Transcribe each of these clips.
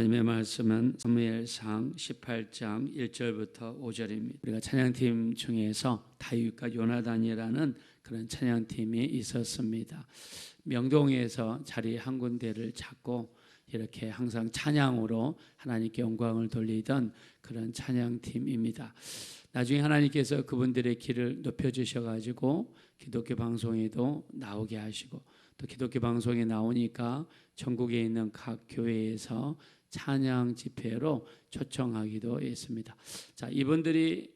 하나님의 말씀은 사무엘상 18장 1절부터 5절입니다. 우리가 찬양팀 중에서 다윗과 요나단이라는 그런 찬양팀이 있었습니다. 명동에서 자리 한 군데를 잡고 이렇게 항상 찬양으로 하나님께 영광을 돌리던 그런 찬양팀입니다. 나중에 하나님께서 그분들의 길을 높여주셔가지고 기독교 방송에도 나오게 하시고, 또 기독교 방송에 나오니까 전국에 있는 각 교회에서 찬양 집회로 초청하기도 했습니다. 자, 이분들이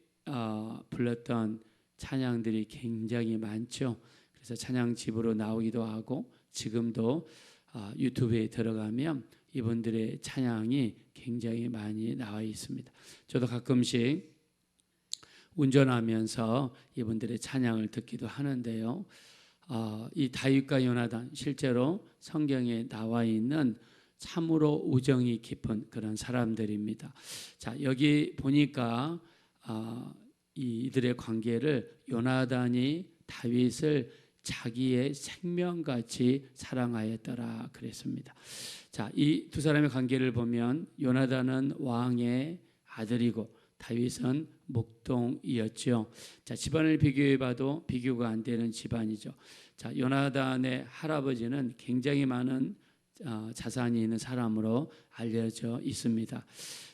불렀던 찬양들이 굉장히 많죠. 그래서 찬양 집으로 나오기도 하고, 지금도 유튜브에 들어가면 이분들의 찬양이 굉장히 많이 나와 있습니다. 저도 가끔씩 운전하면서 이분들의 찬양을 듣기도 하는데요. 이 다윗과 요나단, 실제로 성경에 나와 있는 참으로 우정이 깊은 그런 사람들입니다. 자, 여기 보니까 이들의 관계를 요나단이 다윗을 자기의 생명같이 사랑하였더라 그랬습니다. 자, 이 두 사람의 관계를 보면 요나단은 왕의 아들이고 다윗은 목동이었죠. 자, 집안을 비교해봐도 비교가 안 되는 집안이죠. 자, 요나단의 할아버지는 굉장히 많은 자산이 있는 사람으로 알려져 있습니다.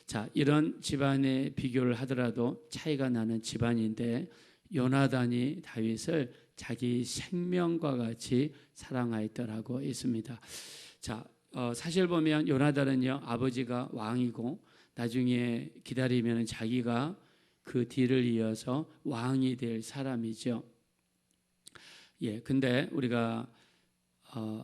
자, 이런 집안의 비교를 하더라도 차이가 나는 집안인데 요나단이 다윗을 자기 생명과 같이 사랑하였더라고 했습니다. 자, 사실 보면 요나단은요, 아버지가 왕이고 나중에 기다리면 자기가 그 뒤를 이어서 왕이 될 사람이죠. 예, 근데 우리가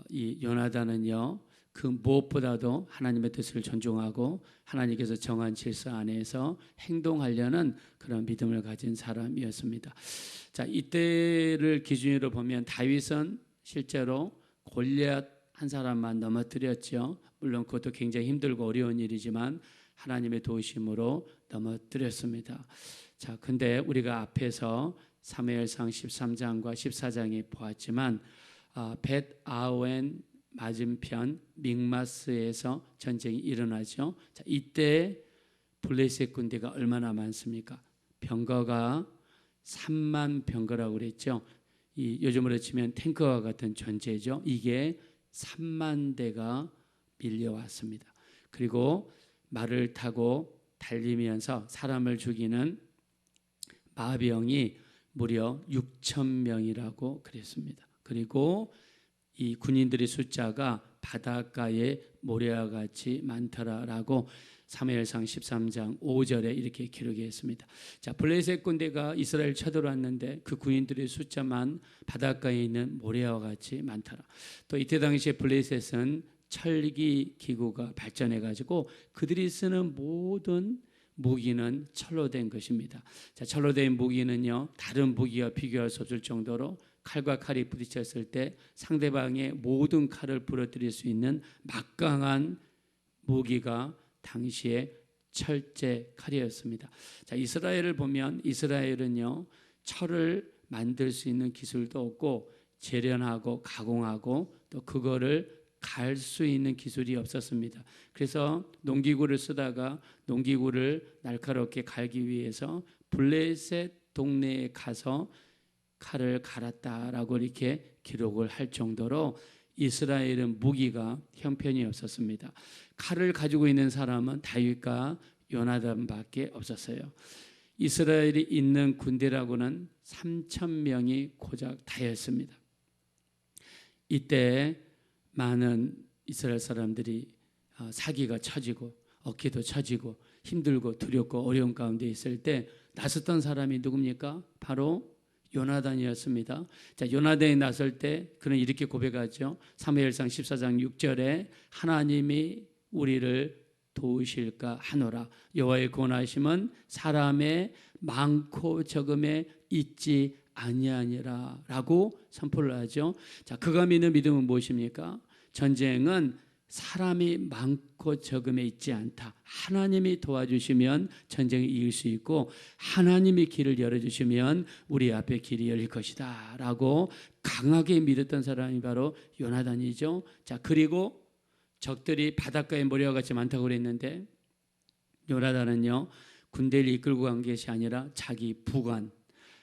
이 요나단은요, 그 무엇보다도 하나님의 뜻을 존중하고 하나님께서 정한 질서 안에서 행동하려는 그런 믿음을 가진 사람이었습니다. 자, 이때를 기준으로 보면 다윗은 실제로 골리앗 한 사람만 넘어뜨렸죠. 물론 그것도 굉장히 힘들고 어려운 일이지만 하나님의 도우심으로 넘어뜨렸습니다. 자, 근데 우리가 앞에서 사무엘상 13장과 14장에 보았지만 벳 아웬 맞은편 믹마스에서 전쟁이 일어나죠. 자, 이때 블레셋 군대가 얼마나 많습니까? 병거가 3만 병거라고 그랬죠. 요즘으로 치면 탱크와 같은 존재죠. 이게 3만 대가 밀려왔습니다. 그리고 말을 타고 달리면서 사람을 죽이는 마병이 무려 6천 명이라고 그랬습니다. 그리고 이 군인들의 숫자가 바닷가의 모래와 같이 많더라라고 사무엘상 13장 5절에 이렇게 기록했습니다. 자, 블레셋 군대가 이스라엘 쳐들어왔는데 그 군인들의 숫자만 바닷가에 있는 모래와 같이 많더라. 또 이때 당시에 블레셋은 철기 기구가 발전해가지고 그들이 쓰는 모든 무기는 철로 된 것입니다. 자, 철로 된 무기는요, 다른 무기와 비교할 수 없을 정도로 칼과 칼이 부딪혔을 때 상대방의 모든 칼을 부러뜨릴 수 있는 막강한 무기가 당시에 철제 칼이었습니다. 자, 이스라엘을 보면 이스라엘은요, 철을 만들 수 있는 기술도 없고 재련하고 가공하고 또 그거를 갈 수 있는 기술이 없었습니다. 그래서 농기구를 쓰다가 농기구를 날카롭게 갈기 위해서 블레셋 동네에 가서 칼을 갈았다라고 이렇게 기록을 할 정도로 이스라엘은 무기가 형편이 없었습니다. 칼을 가지고 있는 사람은 다윗과 요나단밖에 없었어요. 이스라엘이 있는 군대라고는 3천 명이 고작 다였습니다. 이때 많은 이스라엘 사람들이 사기가 쳐지고 어깨도 쳐지고 힘들고 두렵고 어려운 가운데 있을 때 나섰던 사람이 누굽니까? 바로 요나단이었습니다. 자, 요나단이 나설 때 그는 이렇게 고백하죠. 사무엘상 14장 6절에 하나님이 우리를 도우실까 하노라. 여호와의 권하심은 사람의 많고 적음에 있지 아니하니라 라고 선포를 하죠. 자, 그가 믿는 믿음은 무엇입니까? 전쟁은 사람이 많고 적음에 있지 않다. 하나님이 도와주시면 전쟁을 이길 수 있고 하나님이 길을 열어주시면 우리 앞에 길이 열릴 것이다 라고 강하게 믿었던 사람이 바로 요나단이죠. 자, 그리고 적들이 바닷가에 모래와 같이 많다고 그랬는데 요나단은요 군대를 이끌고 간 것이 아니라 자기 부관,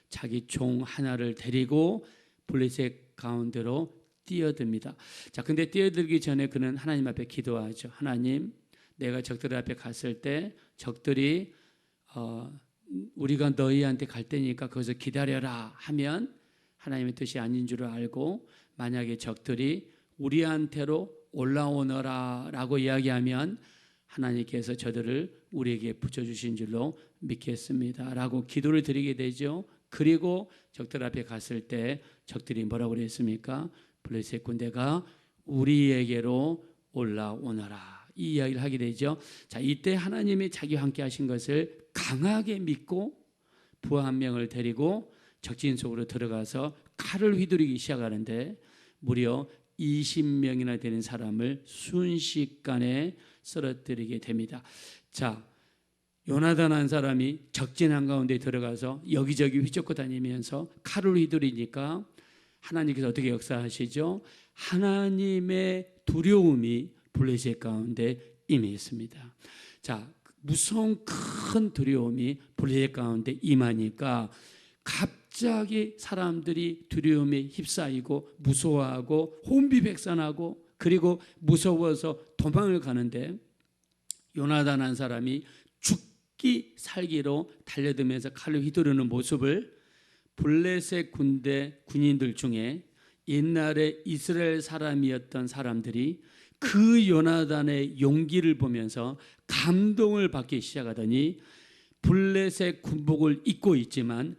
자기 종 하나를 데리고 블레셋 가운데로 뛰어듭니다. 자, 근데 뛰어들기 전에 그는 하나님 앞에 기도하죠. 하나님, 내가 적들 앞에 갔을 때 적들이 우리가 너희한테 갈 때니까 거기서 기다려라 하면 하나님의 뜻이 아닌 줄 알고, 만약에 적들이 우리한테로 올라오너라 라고 이야기하면 하나님께서 저들을 우리에게 붙여주신 줄로 믿겠습니다 라고 기도를 드리게 되죠. 그리고 적들 앞에 갔을 때 적들이 뭐라고 그랬습니까? 블레셋 군대가 우리에게로 올라오너라, 이 이야기를 하게 되죠. 자, 이때 하나님이 자기와 함께 하신 것을 강하게 믿고 부하 한 명을 데리고 적진 속으로 들어가서 칼을 휘두르기 시작하는데 무려 20명이나 되는 사람을 순식간에 쓰러뜨리게 됩니다. 자, 요나단 한 사람이 적진 한가운데 들어가서 여기저기 휘젓고 다니면서 칼을 휘두르니까 하나님께서 어떻게 역사하시죠? 하나님의 두려움이 블레셋 가운데 임했습니다. 자, 무서운 큰 두려움이 블레셋 가운데 임하니까 갑자기 사람들이 두려움에 휩싸이고 무서워하고 혼비백산하고 그리고 무서워서 도망을 가는데 요나단 한 사람이 죽기 살기로 달려들면서 칼을 휘두르는 모습을 블레셋 군대 군인들 중에 옛날에 이스라엘 사람이었던 사람들이 그 요나단의 용기를 보면서 감동을 받기 시작하더니 블레셋 군복을 입고 있지만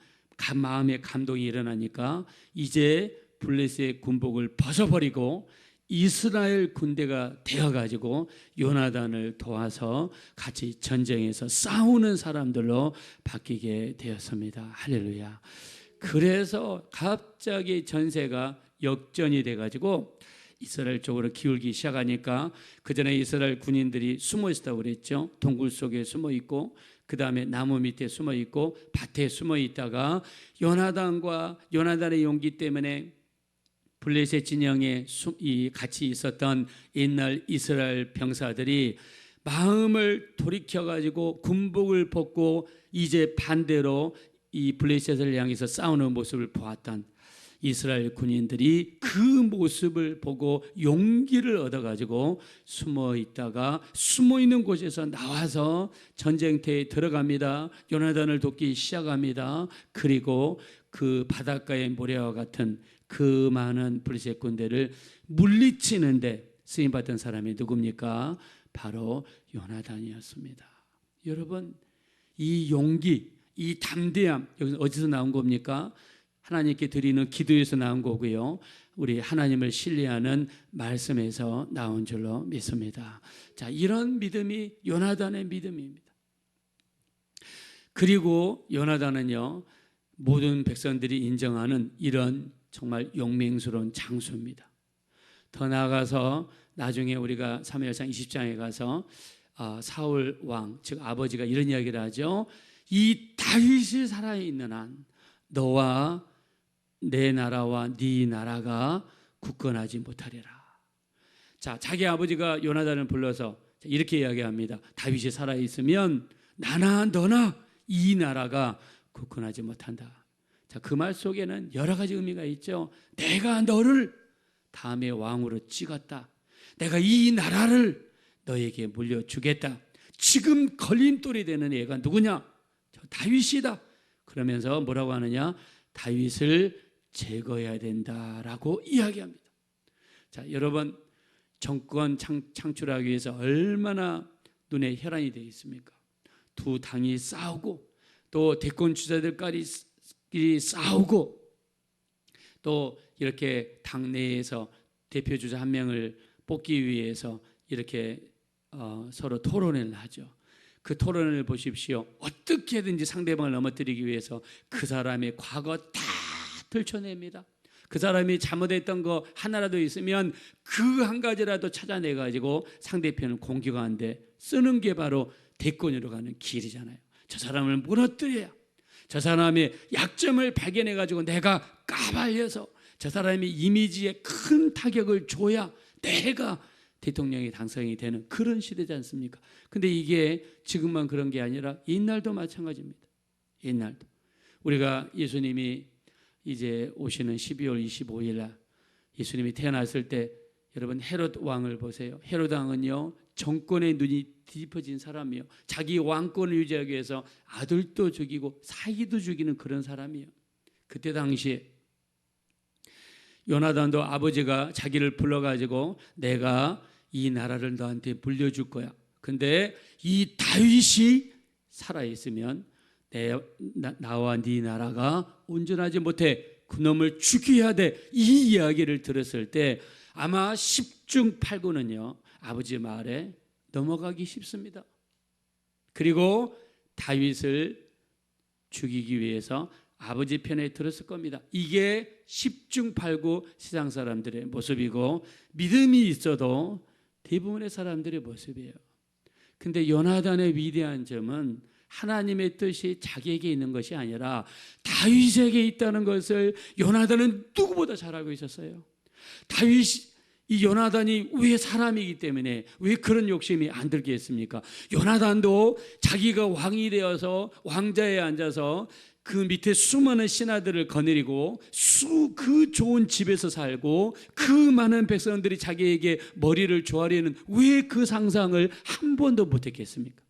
마음에 감동이 일어나니까 이제 블레셋 군복을 벗어버리고 이스라엘 군대가 되어가지고 요나단을 도와서 같이 전쟁에서 싸우는 사람들로 바뀌게 되었습니다. 할렐루야. 그래서 갑자기 전세가 역전이 돼가지고 이스라엘 쪽으로 기울기 시작하니까 그 전에 이스라엘 군인들이 숨어 있었다고 그랬죠. 동굴 속에 숨어 있고 그 다음에 나무 밑에 숨어 있고 밭에 숨어 있다가 요나단의 용기 때문에 블레셋 진영에 같이 있었던 옛날 이스라엘 병사들이 마음을 돌이켜가지고 군복을 벗고 이제 반대로 이 블레셋을 향해서 싸우는 모습을 보았던 이스라엘 군인들이 그 모습을 보고 용기를 얻어가지고 숨어 있다가 숨어 있는 곳에서 나와서 전쟁터에 들어갑니다. 요나단을 돕기 시작합니다. 그리고 그 바닷가의 모래와 같은 그 많은 블레셋 군대를 물리치는데 쓰임받던 사람이 누굽니까? 바로 요나단이었습니다. 여러분, 이 용기, 이 담대함, 여기서 어디서 나온 겁니까? 하나님께 드리는 기도에서 나온 거고요. 우리 하나님을 신뢰하는 말씀에서 나온 줄로 믿습니다. 자, 이런 믿음이 요나단의 믿음입니다. 그리고 요나단은요, 모든 백성들이 인정하는 이런 정말 용맹스러운 장수입니다. 더 나아가서 나중에 우리가 사무엘상 20장에 가서 사울 왕, 즉 아버지가 이런 이야기를 하죠. 이 다윗이 살아있는 한 너와 내 나라와 네 나라가 굳건하지 못하리라. 자, 자기 아버지가 요나단을 불러서 이렇게 이야기합니다. 다윗이 살아있으면 나나 너나 이 나라가 굳건하지 못한다. 자, 그 말 속에는 여러 가지 의미가 있죠. 내가 너를 다음에 왕으로 찍었다. 내가 이 나라를 너에게 물려주겠다. 지금 걸림돌이 되는 애가 누구냐? 저 다윗이다. 그러면서 뭐라고 하느냐? 다윗을 제거해야 된다라고 이야기합니다. 자, 여러분, 정권 창출하기 위해서 얼마나 눈에 혈안이 되어 있습니까? 두 당이 싸우고 또 대권 주자들끼리 싸우고 또 이렇게 당내에서 대표 주자 한 명을 뽑기 위해서 이렇게 서로 토론을 하죠. 그 토론을 보십시오. 어떻게든지 상대방을 넘어뜨리기 위해서 그 사람의 과거 다 들춰냅니다. 그 사람이 잘못했던 거 하나라도 있으면 그 한 가지라도 찾아내가지고 상대편을 공격하는데 쓰는 게 바로 대권으로 가는 길이잖아요. 저 사람을 무너뜨려야, 저 사람의 약점을 발견해가지고 내가 까발려서 저 사람의 이미지에 큰 타격을 줘야 내가 대통령이 당선이 되는 그런 시대지 않습니까? 근데 이게 지금만 그런 게 아니라 옛날도 마찬가지입니다. 옛날도. 우리가 예수님이 이제 오시는 12월 25일 날 예수님이 태어났을 때 여러분 헤롯 왕을 보세요. 헤롯 왕은요 정권의 눈이 뒤집어진 사람이요. 자기 왕권을 유지하기 위해서 아들도 죽이고 사위도 죽이는 그런 사람이에요. 그때 당시에 요나단도 아버지가 자기를 불러가지고 내가 이 나라를 너한테 물려줄 거야. 근데 이 다윗이 살아있으면 나와 네 나라가 온전하지 못해. 그놈을 죽여야 돼. 이 이야기를 들었을 때 아마 10중 8구는요 아버지 말에 넘어가기 쉽습니다. 그리고 다윗을 죽이기 위해서 아버지 편에 들었을 겁니다. 이게 10중 8구 세상 사람들의 모습이고 믿음이 있어도 대부분의 사람들의 모습이에요. 근데 요나단의 위대한 점은 하나님의 뜻이 자기에게 있는 것이 아니라 다윗에게 있다는 것을 요나단은 누구보다 잘 알고 있었어요. 이 요나단이 왜 사람이기 때문에 왜 그런 욕심이 안 들게 했습니까? 요나단도 자기가 왕이 되어서 왕자에 앉아서 그 밑에 수많은 신하들을 거느리고 그 좋은 집에서 살고 그 많은 백성들이 자기에게 머리를 조아리는 왜 그 상상을 한 번도 못했겠습니까?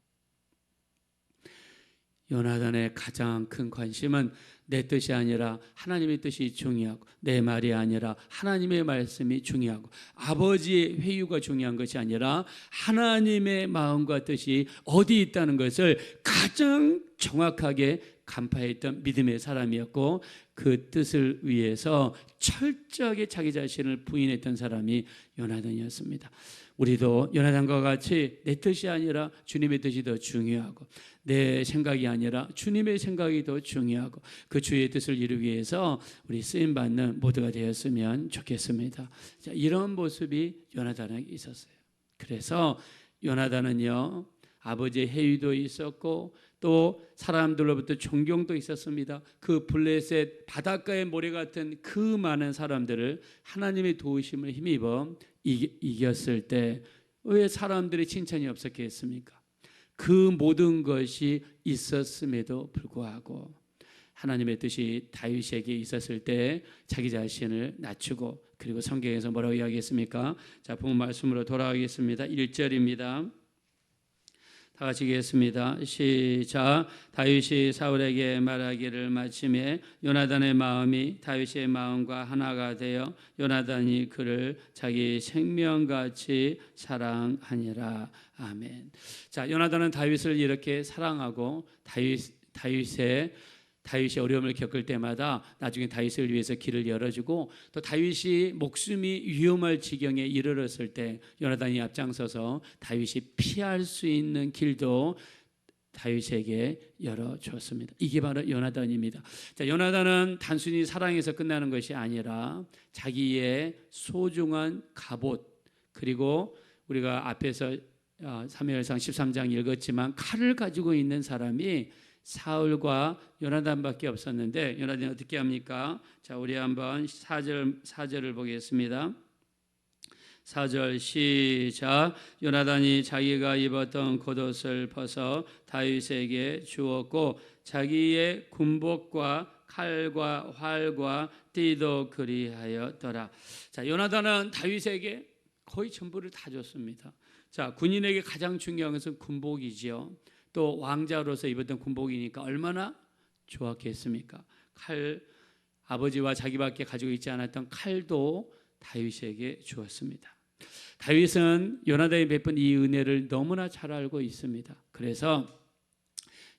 요나단의 가장 큰 관심은 내 뜻이 아니라 하나님의 뜻이 중요하고 내 말이 아니라 하나님의 말씀이 중요하고 아버지의 회유가 중요한 것이 아니라 하나님의 마음과 뜻이 어디 있다는 것을 가장 정확하게 간파했던 믿음의 사람이었고 그 뜻을 위해서 철저하게 자기 자신을 부인했던 사람이 요나단이었습니다. 우리도 요나단과 같이 내 뜻이 아니라 주님의 뜻이 더 중요하고 내 생각이 아니라 주님의 생각이 더 중요하고 그 주의 뜻을 이루기 위해서 우리 쓰임받는 모두가 되었으면 좋겠습니다. 자, 이런 모습이 요나단에게 있었어요. 그래서 요나단은요 아버지의 해위도 있었고 또 사람들로부터 존경도 있었습니다. 그 블레셋 바닷가의 모래 같은 그 많은 사람들을 하나님의 도우심을 힘입어 이겼을 때 왜 사람들의 칭찬이 없었겠습니까? 그 모든 것이 있었음에도 불구하고 하나님의 뜻이 다윗에게 있었을 때 자기 자신을 낮추고 그리고 성경에서 뭐라고 이야기했습니까? 자, 본 말씀으로 돌아가겠습니다. 1절입니다. 다 같이 읽겠습니다. 시작. 다윗이 사울에게 말하기를 마침에 요나단의 마음이 다윗의 마음과 하나가 되어 요나단이 그를 자기 생명같이 사랑하니라. 아멘. 자, 요나단은 다윗을 이렇게 사랑하고 다윗이 어려움을 겪을 때마다 나중에 다윗을 위해서 길을 열어주고 또 다윗이 목숨이 위험할 지경에 이르렀을 때 요나단이 앞장서서 다윗이 피할 수 있는 길도 다윗에게 열어줬습니다. 이게 바로 요나단입니다. 자, 요나단은 단순히 사랑해서 끝나는 것이 아니라 자기의 소중한 갑옷 그리고 우리가 앞에서 사무엘상 13장 읽었지만 칼을 가지고 있는 사람이 사울과 요나단밖에 없었는데 요나단이 어떻게 합니까? 자, 우리 한번 4절을 보겠습니다. 4절 시작. 요나단이 자기가 입었던 겉옷을 벗어 다윗에게 주었고 자기의 군복과 칼과 활과 띠도 그리하였더라. 자, 요나단은 다윗에게 거의 전부를 다 줬습니다. 자, 군인에게 가장 중요한 것은 군복이지요. 또 왕자로서 입었던 군복이니까 얼마나 좋았겠습니까? 아버지와 자기밖에 가지고 있지 않았던 칼도 다윗에게 주었습니다. 다윗은 요나단이 베푼 이 은혜를 너무나 잘 알고 있습니다. 그래서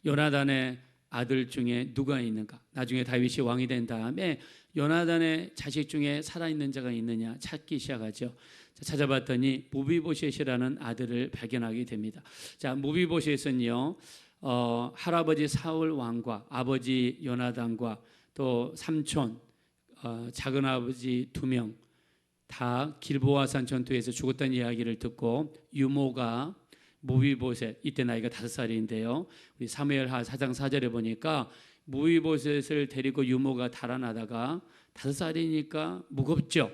요나단의 아들 중에 누가 있는가? 나중에 다윗이 왕이 된 다음에 요나단의 자식 중에 살아있는 자가 있느냐 찾기 시작하죠. 찾아봤더니 무비보셋이라는 아들을 발견하게 됩니다. 자, 무비보셋은요 할아버지 사울 왕과 아버지 요나단과 또 삼촌 작은 아버지 2명 다 길보아산 전투에서 죽었다는 이야기를 듣고 유모가 무비보셋 이때 나이가 5살인데요. 우리 사무엘하 4장 4절에 보니까 무비보셋을 데리고 유모가 달아나다가 5살이니까 무겁죠.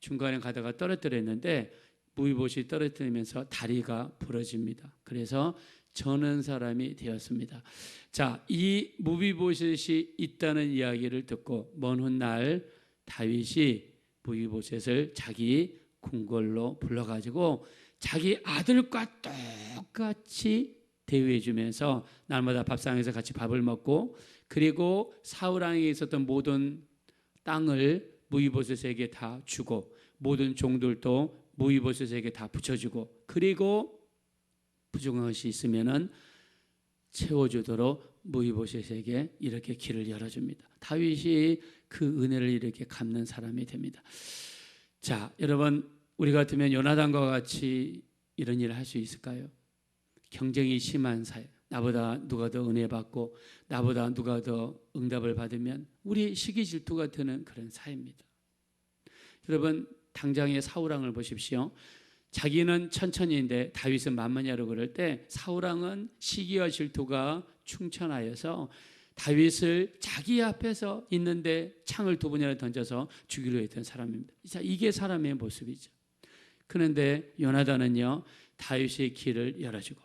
중간에 가다가 떨어뜨렸는데 무비보셋이 떨어뜨리면서 다리가 부러집니다. 그래서 저는 사람이 되었습니다. 자, 이 무비보셋이 있다는 이야기를 듣고 먼 훗날 다윗이 무비보셋을 자기 궁궐로 불러가지고 자기 아들과 똑같이 대우해 주면서 날마다 밥상에서 같이 밥을 먹고, 그리고 사울 왕에 있었던 모든 땅을 무비보셋에게 다 주고, 모든 종들도 무비보셋에게 다 붙여주고, 그리고 부족한 것이 있으면은 채워주도록 무비보셋에게 이렇게 길을 열어줍니다. 다윗이 그 은혜를 이렇게 갚는 사람이 됩니다. 자, 여러분, 우리 같으면 요나단과 같이 이런 일을 할 수 있을까요? 경쟁이 심한 사회, 나보다 누가 더 은혜 받고 나보다 누가 더 응답을 받으면 우리 시기 질투가 드는 그런 사회입니다. 여러분, 당장의 사울 왕을 보십시오. 자기는 천천히인데 다윗은 만만히하라고 그럴 때 사울 왕은 시기와 질투가 충천하여서 다윗을 자기 앞에서 있는데 창을 2번이나 던져서 죽이려 했던 사람입니다. 자, 이게 사람의 모습이죠. 그런데 요나단은요, 다윗의 길을 열어주고,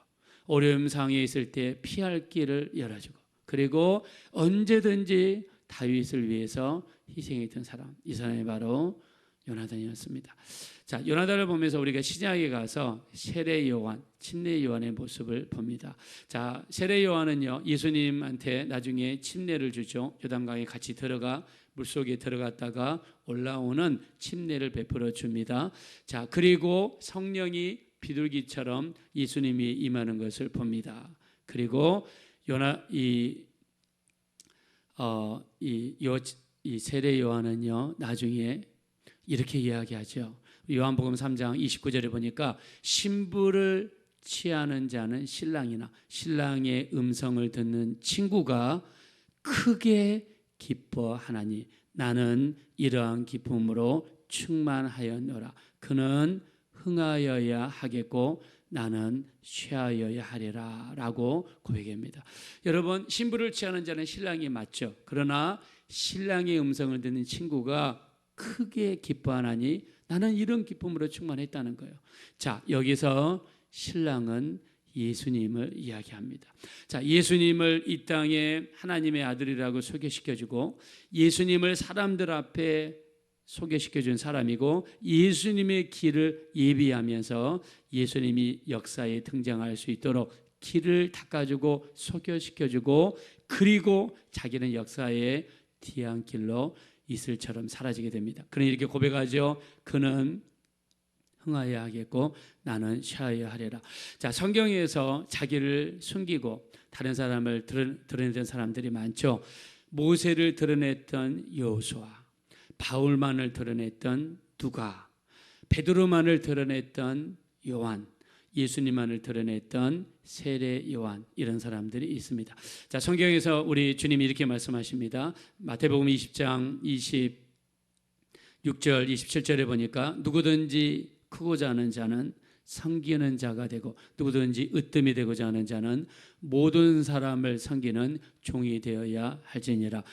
어려움 상황에 있을 때 피할 길을 열어주고, 그리고 언제든지 다윗을 위해서 희생했던 사람, 이 사람이 바로 요나단이었습니다. 자, 요나단을 보면서 우리가 시작에 가서 세례 요한, 침례 요한의 모습을 봅니다. 자, 세례 요한은요, 예수님한테 나중에 침례를 주죠. 요단강에 같이 들어가 물속에 들어갔다가 올라오는 침례를 베풀어 줍니다. 자, 그리고 성령이 비둘기처럼 예수님이 임하는 것을 봅니다. 그리고 이 세례 요한은요, 나중에 이렇게 이야기하죠. 요한복음 3장 29절에 보니까 신부를 취하는 자는 신랑이나 신랑의 음성을 듣는 친구가 크게 기뻐하나니 나는 이러한 기쁨으로 충만하였노라. 그는 흥하여야 하겠고 나는 취하여야 하리라 라고 고백합니다. 여러분, 신부를 취하는 자는 신랑이 맞죠. 그러나 신랑의 음성을 듣는 친구가 크게 기뻐하나니 나는 이런 기쁨으로 충만했다는 거예요. 자, 여기서 신랑은 예수님을 이야기합니다. 자, 예수님을 이 땅에 하나님의 아들이라고 소개시켜주고 예수님을 사람들 앞에 소개시켜준 사람이고 예수님의 길을 예비하면서 예수님이 역사에 등장할 수 있도록 길을 닦아주고 소개시켜주고, 그리고 자기는 역사의 뒤안길로 이슬처럼 사라지게 됩니다. 그러니 이렇게 고백하죠. 그는 흥하여야 하겠고 나는 쉬어야 하리라. 자, 성경에서 자기를 숨기고 다른 사람을 드러내던 사람들이 많죠. 모세를 드러냈던 여호수아, 바울만을 드러냈던 누가, 베드로만을 드러냈던 요한, 예수님만을 드러냈던 세례 요한, 이런 사람들이 있습니다. 자, 성경에서 우리 주님이 이렇게 말씀하십니다. 마태복음 20장 26절 27절에 보니까 누구든지 크고자 하는 자는 섬기는 자가 되고 누구든지 으뜸이 되고자 하는 자는 모든 사람을 섬기는 종이 되어야 할지니라.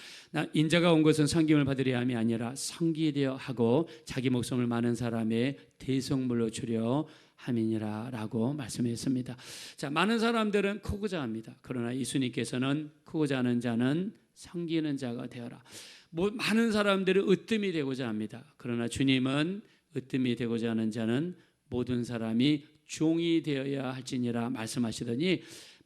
인자가 온 것은 섬김을 받으려 함이 아니라 섬기려 하고 자기 목숨을 많은 사람의 대속물로 주려 함이니라 라고 말씀했습니다. 자, 많은 사람들은 크고자 합니다. 그러나 예수님께서는 크고자 하는 자는 섬기는 자가 되어라. 많은 사람들은 으뜸이 되고자 합니다. 그러나 주님은 으뜸이 되고자 하는 자는 모든 사람이 종이 되어야 할지니라 말씀하시더니,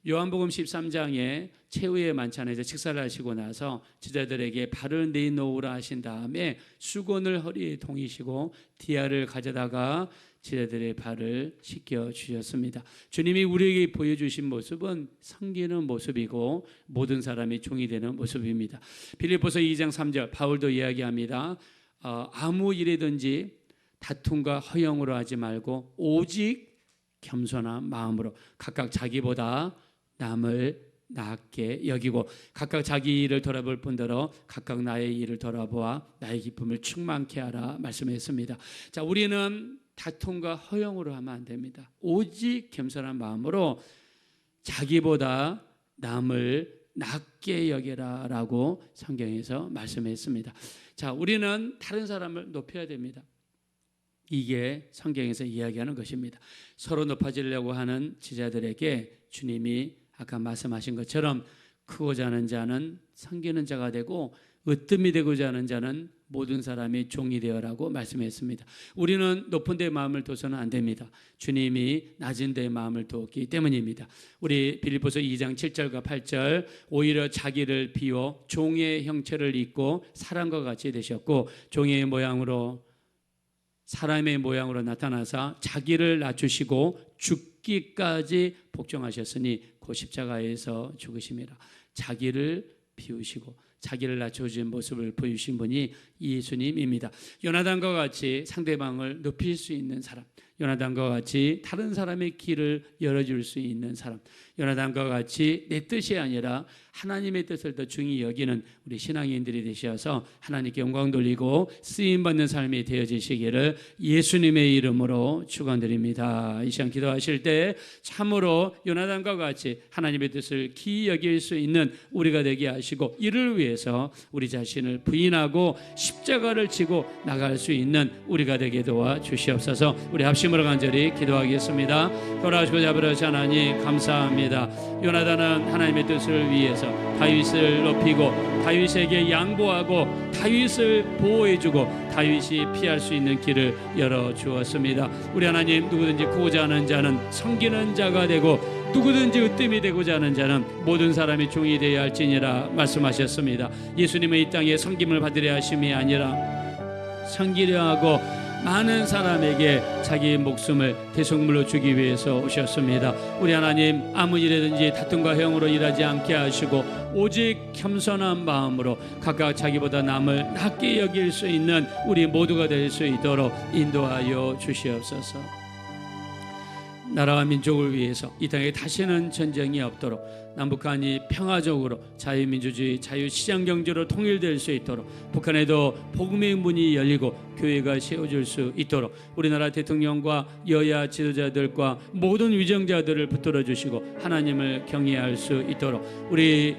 요한복음 13장에 최후의 만찬에서 식사를 하시고 나서 제자들에게 발을 내놓으라 하신 다음에 수건을 허리에 동이시고 디아를 가져다가 제자들의 발을 씻겨 주셨습니다. 주님이 우리에게 보여주신 모습은 섬기는 모습이고 모든 사람이 종이 되는 모습입니다. 빌립보서 2장 3절 바울도 이야기합니다. 아무 일이든지 다툼과 허영으로 하지 말고 오직 겸손한 마음으로 각각 자기보다 남을 낮게 여기고 각각 자기 일을 돌아볼 뿐더러 각각 나의 일을 돌아보아 나의 기쁨을 충만케 하라 말씀했습니다. 자, 우리는 다툼과 허영으로 하면 안 됩니다. 오직 겸손한 마음으로 자기보다 남을 낮게 여기라 라고 성경에서 말씀했습니다. 자, 우리는 다른 사람을 높여야 됩니다. 이게 성경에서 이야기하는 것입니다. 서로 높아지려고 하는 지자들에게 주님이 아까 말씀하신 것처럼 크고자 하는 자는 섬기는 자가 되고 으뜸이 되고자 하는 자는 모든 사람이 종이 되어라고 말씀했습니다. 우리는 높은 데에 마음을 둬서는 안 됩니다. 주님이 낮은 데에 마음을 두었기 때문입니다. 우리 빌립보서 2장 7절과 8절 오히려 자기를 비워 종의 형체를 입고 사람과 같이 되셨고 종의 모양으로 사람의 모양으로 나타나사 자기를 낮추시고 죽기까지 복종하셨으니 그 십자가에서 죽으심이라. 자기를 비우시고 자기를 낮춰주신 모습을 보여주신 분이 예수님입니다. 요나단과 같이 상대방을 높일 수 있는 사람, 요나단과 같이 다른 사람의 길을 열어줄 수 있는 사람, 요나단과 같이 내 뜻이 아니라 하나님의 뜻을 더 중히 여기는 우리 신앙인들이 되셔서 하나님께 영광 돌리고 쓰임받는 삶이 되어지시기를 예수님의 이름으로 축원드립니다. 이 시간 기도하실 때 참으로 요나단과 같이 하나님의 뜻을 기이 여길 수 있는 우리가 되게 하시고 이를 위해서 우리 자신을 부인하고 십자가를 지고 나갈 수 있는 우리가 되게 도와주시옵소서. 우리 합심으로 간절히 기도하겠습니다. 돌아오시고 잡으러시 하나님 감사합니다. 요나단은 하나님의 뜻을 위해서 다윗을 높이고 다윗에게 양보하고 다윗을 보호해주고 다윗이 피할 수 있는 길을 열어주었습니다. 우리 하나님, 누구든지 크고자 하는 자는 섬기는 자가 되고 누구든지 으뜸이 되고자 하는 자는 모든 사람이 종이 되어야 할지니라 말씀하셨습니다. 예수님은 이 땅에 섬김을 받으려 하심이 아니라 섬기려 하고 많은 사람에게 자기의 목숨을 대속물로 주기 위해서 오셨습니다. 우리 하나님, 아무 일에든지 다툼과 형으로 일하지 않게 하시고 오직 겸손한 마음으로 각각 자기보다 남을 낮게 여길 수 있는 우리 모두가 될 수 있도록 인도하여 주시옵소서. 나라와 민족을 위해서 이 땅에 다시는 전쟁이 없도록 남북한이 평화적으로 자유민주주의, 자유시장경제로 통일될 수 있도록 북한에도 복음의 문이 열리고 교회가 세워질 수 있도록 우리나라 대통령과 여야 지도자들과 모든 위정자들을 붙들어 주시고 하나님을 경외할 수 있도록 우리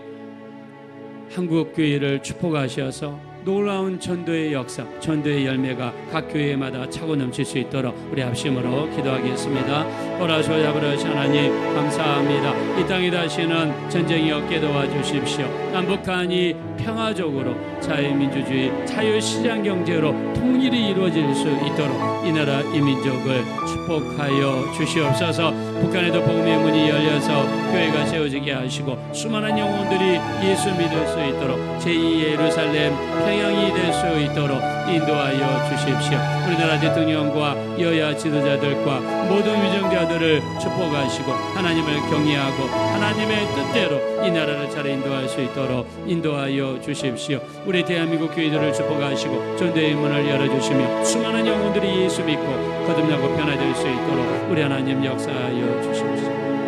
한국교회를 축복하셔서 놀라운 전도의 역사, 전도의 열매가 각 교회마다 차고 넘칠 수 있도록 우리 합심으로 기도하겠습니다. 돌아서 잡으러시 하나님 감사합니다. 이 땅에 다시는 전쟁이 없게 도와주십시오. 남북한이 평화적으로 자유민주주의, 자유시장경제로 통일이 이루어질 수 있도록 이 나라 이 민족을 축복하여 주시옵소서. 북한에도 복음의 문이 열려서 교회가 세워지게 하시고 수많은 영혼들이 예수 믿을 수 있도록 제2 예루살렘 평양이 될 수 있도록 인도하여 주십시오. 우리나라 대통령과 여야 지도자들과 모든 위정자들을 축복하시고 하나님을 경외하고 하나님의 뜻대로 이 나라를 잘 인도할 수 있도록 인도하여 주십시오. 우리 대한민국 교회들을 축복하시고 전도의 문을 열어주시며 수많은 영혼들이 예수 믿고 거듭나고 변화될 수 있도록 우리 하나님 역사하여 주십시오.